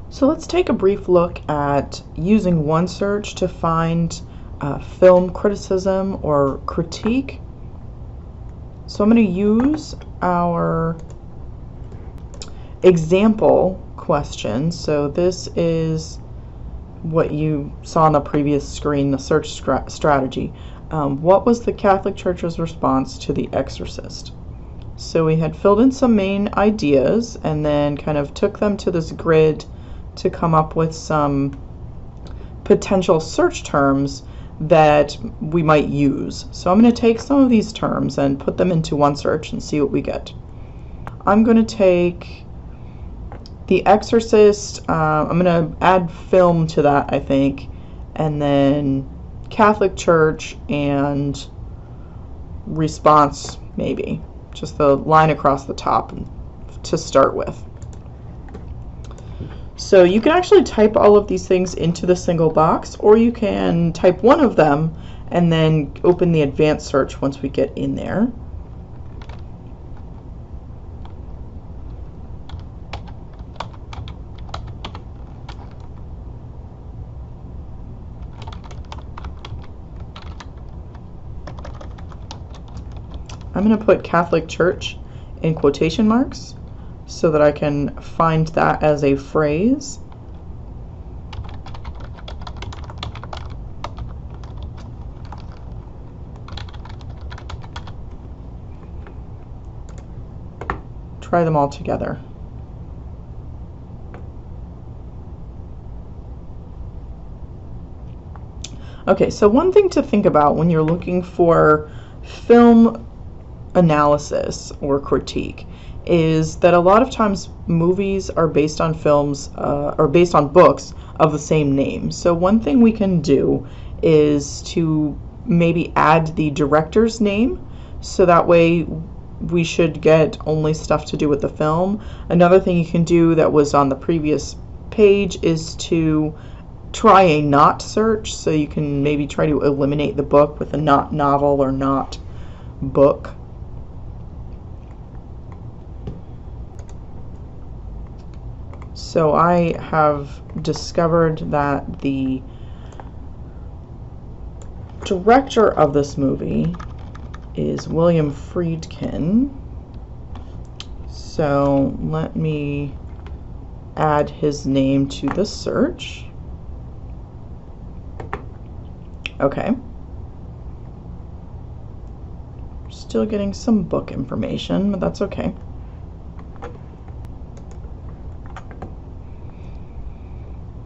So let's take a brief look at using OneSearch to find film criticism or critique. So I'm going to use our example question. So this is what you saw on the previous screen, the search strategy. What was the Catholic Church's response to The Exorcist? So we had filled in some main ideas and then kind of took them to this grid to come up with some potential search terms that we might use. So I'm going to take some of these terms and put them into OneSearch and see what we get. I'm going to take The Exorcist, I'm going to add film to that, I think, and then Catholic Church and response, maybe. Just the line across the top to start with. So you can actually type all of these things into the single box, or you can type one of them and then open the advanced search once we get in there. I'm going to put Catholic Church in quotation marks so that I can find that as a phrase. Try them all together. Okay, so one thing to think about when you're looking for film analysis or critique is that a lot of times movies are based on films or based on books of the same name. So one thing we can do is to maybe add the director's name, so that way we should get only stuff to do with the film. Another thing you can do that was on the previous page is to try a not search, so you can maybe try to eliminate the book with a not novel or not book. So I have discovered that the director of this movie is William Friedkin. So let me add his name to the search. Okay. Still getting some book information, but that's okay.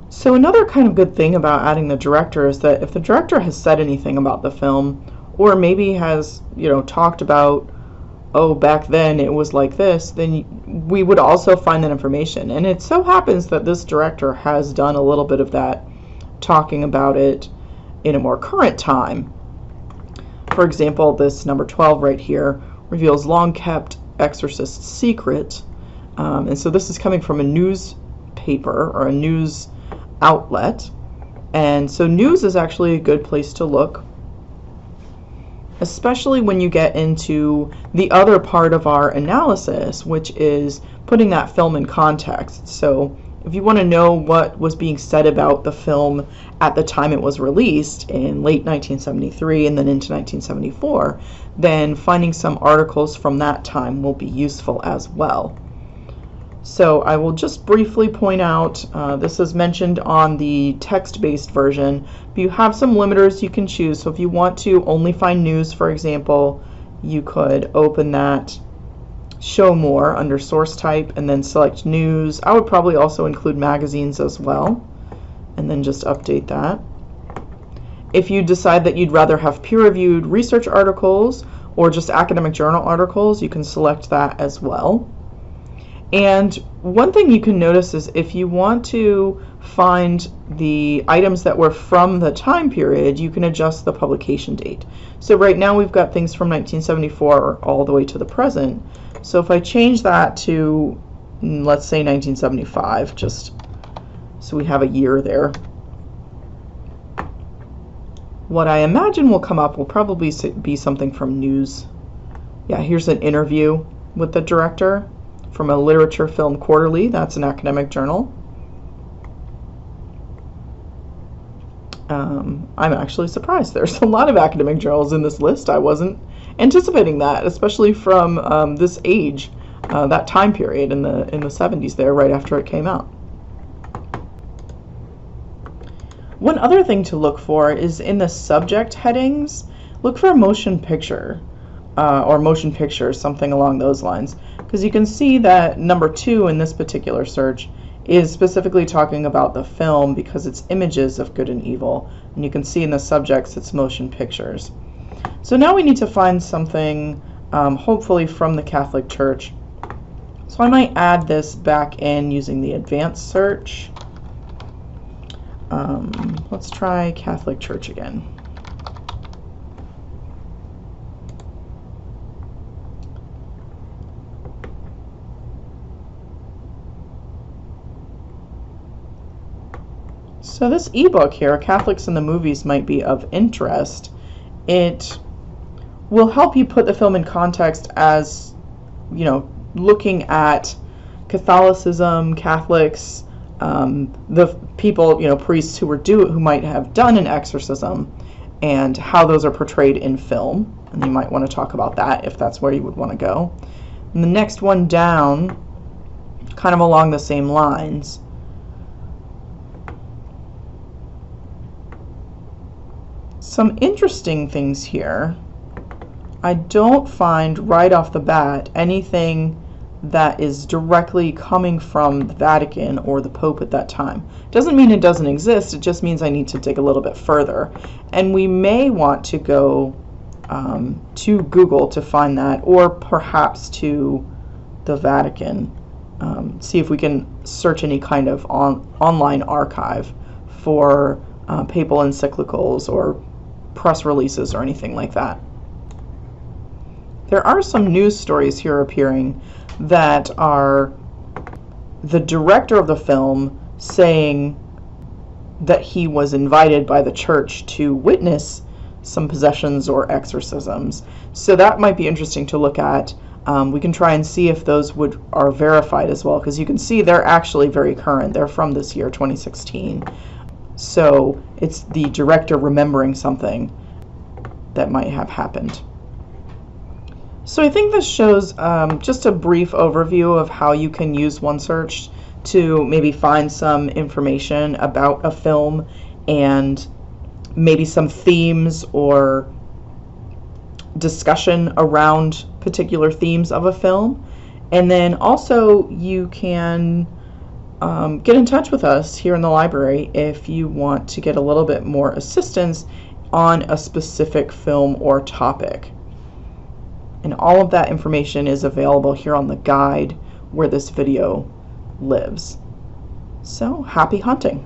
So another kind of good thing about adding the director is that if the director has said anything about the film, or maybe has, talked about, oh, back then it was like this, then we would also find that information. And it so happens that this director has done a little bit of that, talking about it in a more current time. For example, this number 12 right here reveals long-kept exorcist secret. And so this is coming from a newspaper or a news outlet, and so news is actually a good place to look, especially when you get into the other part of our analysis, which is putting that film in context. So if you want to know what was being said about the film at the time it was released in late 1973 and then into 1974, then finding some articles from that time will be useful as well. So I will just briefly point out, this is mentioned on the text-based version, but you have some limiters you can choose. So if you want to only find news, for example, you could open that show more under source type and then select news. I would probably also include magazines as well, and then just update that. If you decide that you'd rather have peer-reviewed research articles or just academic journal articles, you can select that as well. And one thing you can notice is if you want to find the items that were from the time period, you can adjust the publication date. So right now we've got things from 1974 all the way to the present. So if I change that to, let's say 1975, just so we have a year there, what I imagine will come up will probably be something from news. Yeah, here's an interview with the director from a Literature Film Quarterly. That's an academic journal. I'm actually surprised. There's a lot of academic journals in this list. I wasn't anticipating that, especially from this age, that time period in the 70s there, right after it came out. One other thing to look for is in the subject headings, look for a motion picture or motion picture, something along those lines, because you can see that number 2 in this particular search is specifically talking about the film because it's images of good and evil, and you can see in the subjects it's motion pictures. So now we need to find something hopefully from the Catholic Church. So I might add this back in using the advanced search. Let's try Catholic Church again. So this ebook here, Catholics in the Movies, might be of interest. It will help you put the film in context as, you know, looking at Catholicism, Catholics, the people, you know, priests who might have done an exorcism, and how those are portrayed in film. And you might want to talk about that if that's where you would want to go. And the next one down, kind of along the same lines, some interesting things here. I don't find right off the bat anything that is directly coming from the Vatican or the Pope at that time. Doesn't mean it doesn't exist, it just means I need to dig a little bit further. And we may want to go to Google to find that, or perhaps to the Vatican. See if we can search any kind of online archive for papal encyclicals or press releases or anything like that. There are some news stories here appearing that are the director of the film saying that he was invited by the church to witness some possessions or exorcisms. So that might be interesting to look at. We can try and see if those are verified as well, because you can see they're actually very current. They're from this year, 2016. So it's the director remembering something that might have happened. So I think this shows just a brief overview of how you can use OneSearch to maybe find some information about a film and maybe some themes or discussion around particular themes of a film. And then also you can get in touch with us here in the library if you want to get a little bit more assistance on a specific film or topic. And all of that information is available here on the guide where this video lives. So happy hunting!